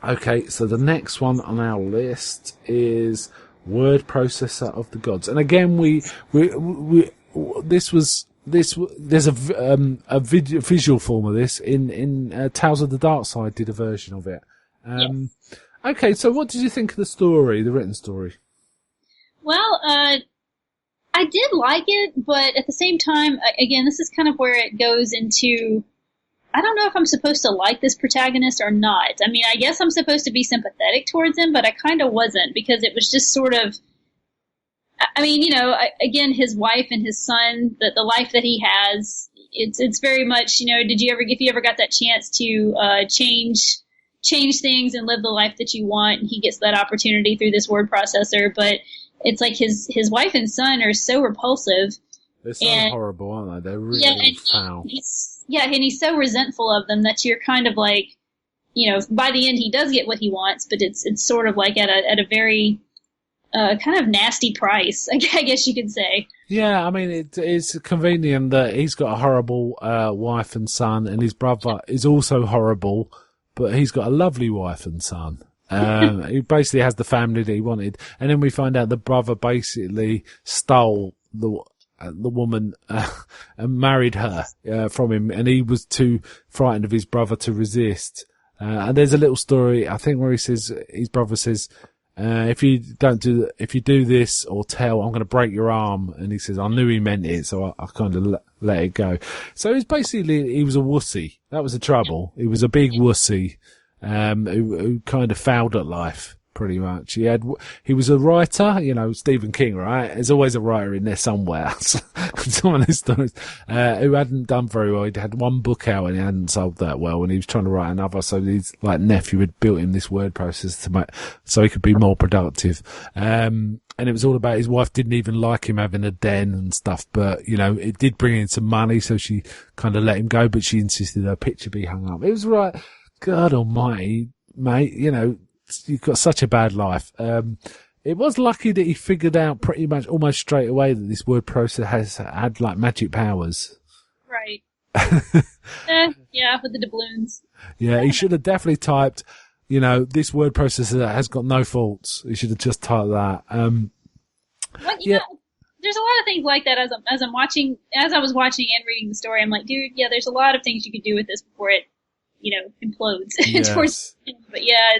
Okay, so the next one on our list is Word Processor of the Gods, and again, there's a visual form of this in Tales of the Dark Side did a version of it. Yes. Okay, so what did you think of the story, the written story? Well, I did like it, but at the same time, again, this is kind of where it goes into, I don't know if I'm supposed to like this protagonist or not. I mean, I guess I'm supposed to be sympathetic towards him, but I kind of wasn't, because it was just sort of, I mean, again, his wife and his son, the life that he has, it's very much, if you ever got that chance to change things and live the life that you want, he gets that opportunity through this word processor, but it's like his wife and son are so repulsive. They're so horrible, aren't they? They're really foul. And he's so resentful of them that you're kind of like, by the end he does get what he wants, but it's sort of like at a very kind of nasty price, I guess you could say. Yeah, I mean, it's convenient that he's got a horrible wife and son, and his brother is also horrible, but he's got a lovely wife and son. He basically has the family that he wanted, and then we find out the brother basically stole the woman and married her from him, and he was too frightened of his brother to resist. And there's a little story, I think, where his brother says, if you do this or tell, I'm going to break your arm. And he says, I knew he meant it, so I kind of let it go. So he was a wussy. That was the trouble. He was a big wussy, who kind of failed at life, pretty much. He was a writer, Stephen King, right? There's always a writer in there somewhere. Some of these stories, who hadn't done very well. He'd had one book out and he hadn't sold that well, and he was trying to write another. So his nephew had built him this word processor so he could be more productive. And it was all about his wife didn't even like him having a den and stuff, but it did bring in some money, so she kind of let him go, but she insisted her picture be hung up. It was right. God almighty, mate, you've got such a bad life. It was lucky that he figured out pretty much almost straight away that this word processor had like magic powers. Right. Yeah, with the doubloons. Yeah, he should have definitely typed, this word processor has got no faults. He should have just typed that. There's a lot of things like that as I was watching and reading the story. I'm like, dude, yeah, there's a lot of things you could do with this before it, implodes. Yes. But yeah,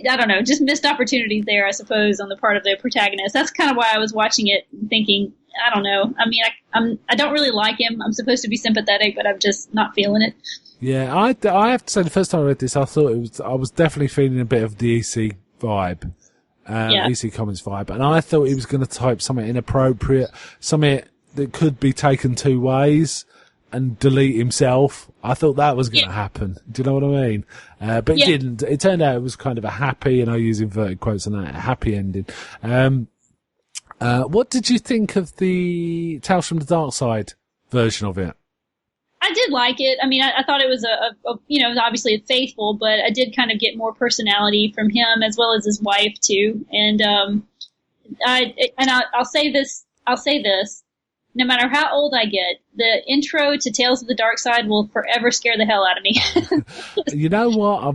I don't know, just missed opportunities there, I suppose, on the part of the protagonist. That's kind of why I was watching it thinking, I don't know. I mean, I don't really like him. I'm supposed to be sympathetic, but I'm just not feeling it. Yeah, I have to say, the first time I read this, I was definitely feeling a bit of the EC vibe, EC Comics vibe, and I thought he was going to type something inappropriate, something that could be taken two ways, and delete himself. I thought that was going to happen. Do you know what I mean? But it didn't. It turned out it was kind of a happy, and I use inverted quotes on that, a happy ending. What did you think of the Tales from the Dark Side version of it? I did like it. I mean, I thought it was it was obviously faithful, but I did kind of get more personality from him as well as his wife too. And I'll say this. No matter how old I get, the intro to Tales of the Dark Side will forever scare the hell out of me. You know what?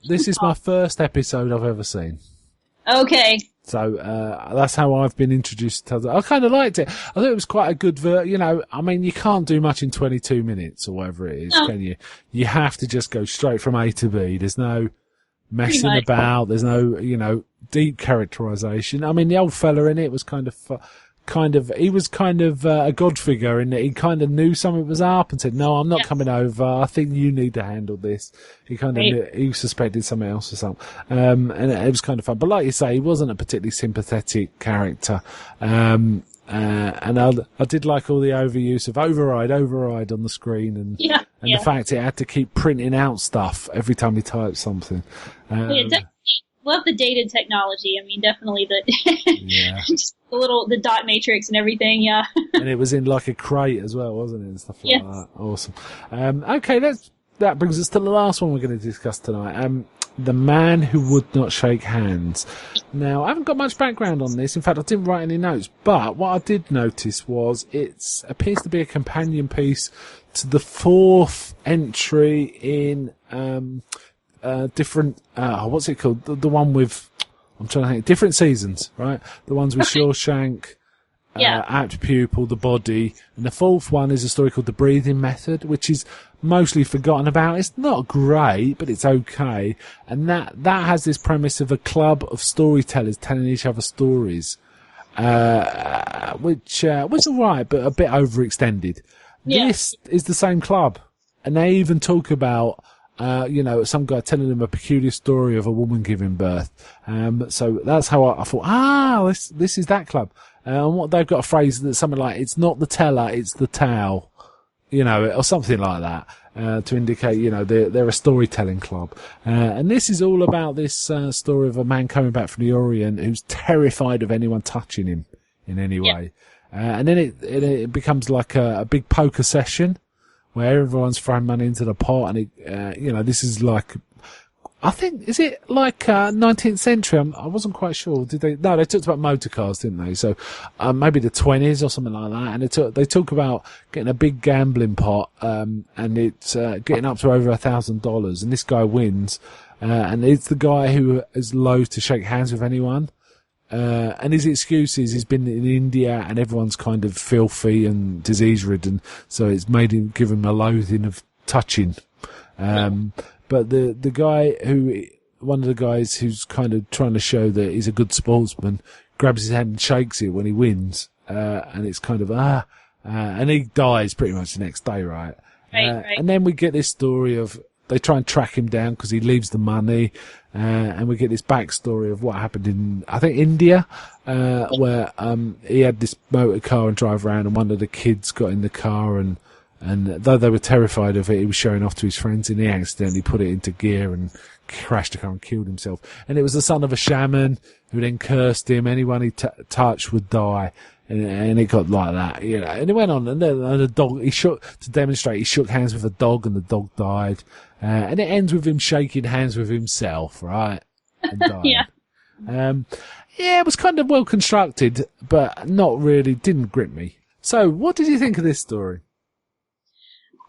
This is my first episode I've ever seen. Okay. So that's how I've been introduced to it. I kind of liked it. I thought it was quite a good I mean, you can't do much in 22 minutes or whatever it is, can you? You have to just go straight from A to B. There's no messing about. There's no, deep characterization. I mean, the old fella in it was he was kind of a god figure in that he kind of knew something was up and said, no, I'm not coming over. I think you need to handle this. He kind of he suspected something else or something. And it was kind of fun. But like you say, he wasn't a particularly sympathetic character. And I did like all the overuse of override on the screen and the fact it had to keep printing out stuff every time he typed something. Love the dated technology. I mean, definitely just the dot matrix and everything. Yeah. And it was in like a crate as well, wasn't it? And stuff like that. Awesome. Okay. That brings us to the last one we're going to discuss tonight. The Man Who Would Not Shake Hands. Now, I haven't got much background on this. In fact, I didn't write any notes, but what I did notice was it appears to be a companion piece to the fourth entry in, different, what's it called? The one with, I'm trying to think, different seasons, right? The ones with Shawshank, Apt Pupil, The Body, and the fourth one is a story called The Breathing Method, which is mostly forgotten about. It's not great, but it's okay. And that has this premise of a club of storytellers telling each other stories, which was alright, but a bit overextended. Yeah. This is the same club, and they even talk about some guy telling them a peculiar story of a woman giving birth. So that's how I thought, this is that club. And what they've got a phrase that's something like, it's not the teller, it's the towel, or something like that, to indicate, they're a storytelling club. And this is all about this, story of a man coming back from the Orient who's terrified of anyone touching him in any way. And then it becomes like a big poker session, where everyone's throwing money into the pot, and this is like, I think, is it like 19th century? I wasn't quite sure. Did they? No, they talked about motor cars, didn't they? So maybe the 20s or something like that. And they talk about getting a big gambling pot, and it's getting up to over $1,000. And this guy wins, and it's the guy who is loath to shake hands with anyone. And his excuse is he's been in India and everyone's kind of filthy and disease ridden, so it's give him a loathing of touching. But the guy one of the guys who's kind of trying to show that he's a good sportsman, grabs his hand and shakes it when he wins, and it's kind of, and he dies pretty much the next day, right? Right. And then we get this story of, they try and track him down because he leaves the money, and we get this backstory of what happened in, I think, India, where he had this motor car and drive around, and one of the kids got in the car, and though they were terrified of it, he was showing off to his friends, and he accidentally put it into gear and crashed the car and killed himself. And it was the son of a shaman who then cursed him. Anyone he touched would die. And it got like that, and it went on, and then the dog, he shook hands with a dog, and the dog died, and it ends with him shaking hands with himself, right? And died. It was kind of well constructed, but not really, didn't grip me. So, what did you think of this story?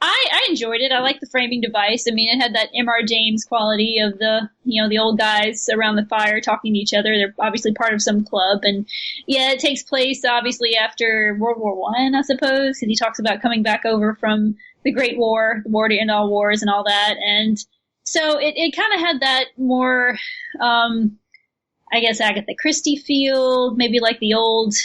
I enjoyed it. I liked the framing device. I mean, it had that M.R. James quality of the old guys around the fire talking to each other. They're obviously part of some club. And yeah, it takes place obviously after World War I suppose, because he talks about coming back over from the Great War, the war to end all wars and all that. And so it kind of had that more, I guess, Agatha Christie feel, maybe like the old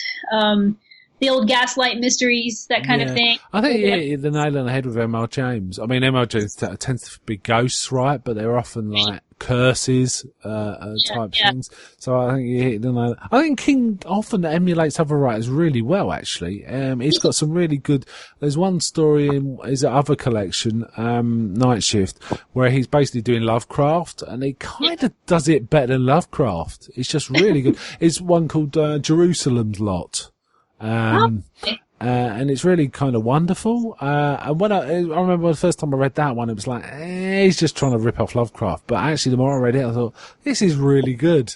Gaslight Mysteries, that kind of thing. I think you hit the nail on the head with M.R. James. I mean, M.R. James tends to be ghosts, right? But they're often like curses, type things. So I think you hit the nail. I think King often emulates other writers really well, actually. He's got some really good, there's one story in his other collection, Night Shift, where he's basically doing Lovecraft, and he kind of does it better than Lovecraft. It's just really good. It's one called Jerusalem's Lot. And it's really kind of wonderful. And when I remember the first time I read that one, it was like, he's just trying to rip off Lovecraft. But actually, the more I read it, I thought, this is really good.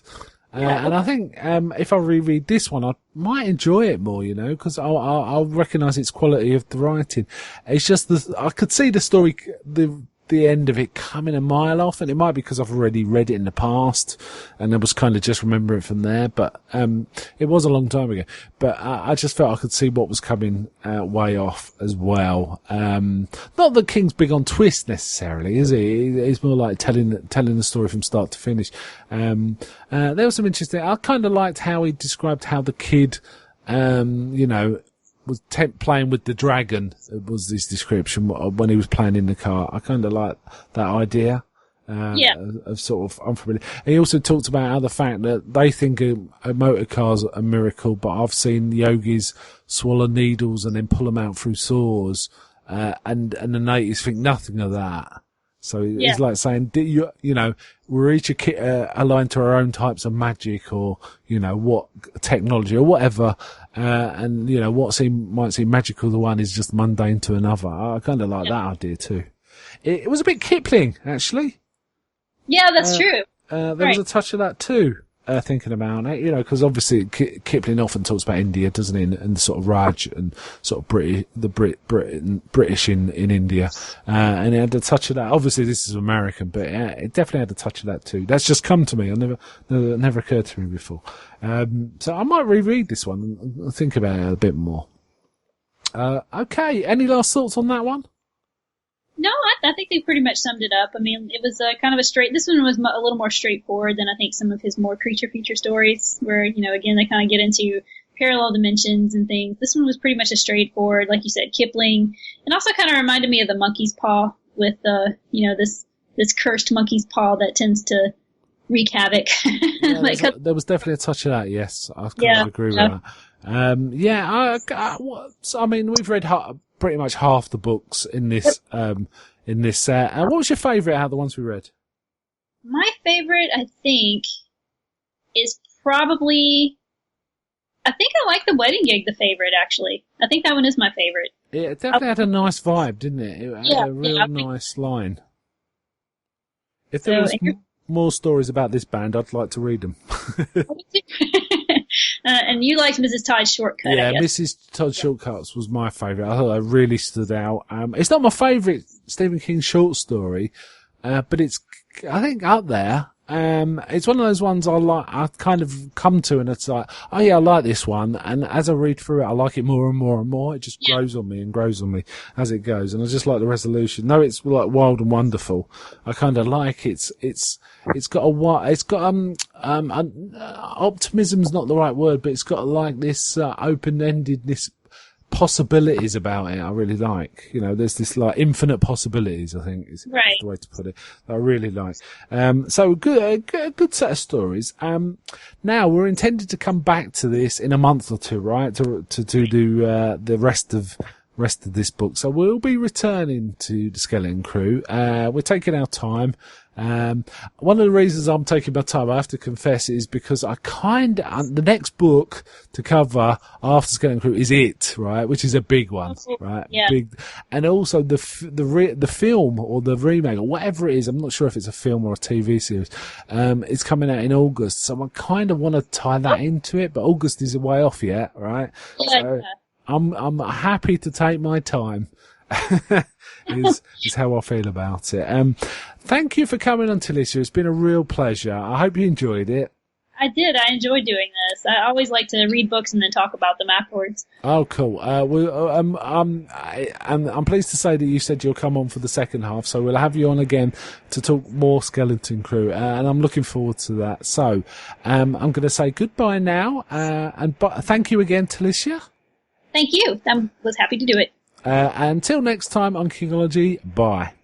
And I think, if I reread this one, I might enjoy it more, because I'll recognize its quality of the writing. It's just I could see the story, the the end of it coming a mile off, and it might be because I've already read it in the past and I was kind of just remembering it from there, but it was a long time ago. But I just felt I could see what was coming way off as well. Not that King's big on twists necessarily, is he? He's more like telling the story from start to finish. There was some interesting. I kind of liked how he described how the kid, was playing with the dragon. It was his description when he was playing in the car. I kind of like that idea. Of sort of unfamiliar. He also talked about how the fact that they think a motor car's a miracle, but I've seen yogis swallow needles and then pull them out through saws, and the natives think nothing of that. So it's like saying, we're each aligned to our own types of magic, or what technology or whatever, and what might seem magical to one is just mundane to another. I kind of like that idea too. It was a bit Kipling, actually. Yeah, that's true. There was a touch of that too. Thinking about it, because obviously Kipling often talks about India, doesn't he, and sort of Raj and sort of British in India, and it had a touch of that. Obviously, this is American, but it definitely had a touch of that too. That's just come to me. Never occurred to me before. So I might reread this one and think about it a bit more. Okay, any last thoughts on that one? No, I think they pretty much summed it up. I mean, it was kind of this one was a little more straightforward than I think some of his more creature feature stories, where, again, they kind of get into parallel dimensions and things. This one was pretty much a straightforward, like you said, Kipling, and also kind of reminded me of the monkey's paw with, this cursed monkey's paw that tends to wreak havoc. Yeah, there was definitely a touch of that, yes. I kind of agree with that. I mean, we've read pretty much half the books in this set. What was your favourite out of the ones we read? My favourite, I think, is probably, I think I like The Wedding Gig the favourite, actually. I think that one is my favourite. Yeah, it definitely had a nice vibe, didn't it? It had a real nice line. If there was more stories about this band, I'd like to read them. And you liked Mrs. Todd's Shortcut. Yeah, Mrs. Todd's Shortcuts was my favourite. I thought it really stood out. It's not my favourite Stephen King short story, but it's, I think, up there. It's one of those ones I kind of come to, and it's like, oh yeah, I like this one. And as I read through it, I like it more and more and more. It just grows on me and grows on me as it goes. And I just like the resolution. No, it's like wild and wonderful. I kind of like it's got optimism's not the right word, but it's got like this, open-endedness, possibilities about it. I really like, there's this like infinite possibilities, I think is the way to put it. I really like. So good, a good set of stories. Now we're intended to come back to this in a month or two, right? To do, the rest of this book. So we'll be returning to the Skeleton Crew. We're taking our time. One of the reasons I'm taking my time, I have to confess, is because the next book to cover after Skeleton Crew is It, right? Which is a big one, right? Yeah. Big. And also the film or the remake or whatever it is, I'm not sure if it's a film or a TV series, it's coming out in August. So I kind of want to tie that into it, but August is a way off yet, right? So I'm happy to take my time. is how I feel about it. Thank you for coming on, Talicia. It's been a real pleasure. I hope you enjoyed it. I did. I enjoyed doing this. I always like to read books and then talk about them afterwards. Oh, cool. I'm pleased to say that you said you'll come on for the second half, so we'll have you on again to talk more Skeleton Crew, and I'm looking forward to that. So, I'm going to say goodbye now, and thank you again, Talicia. Thank you. I was happy to do it. Until next time on Kingology, bye.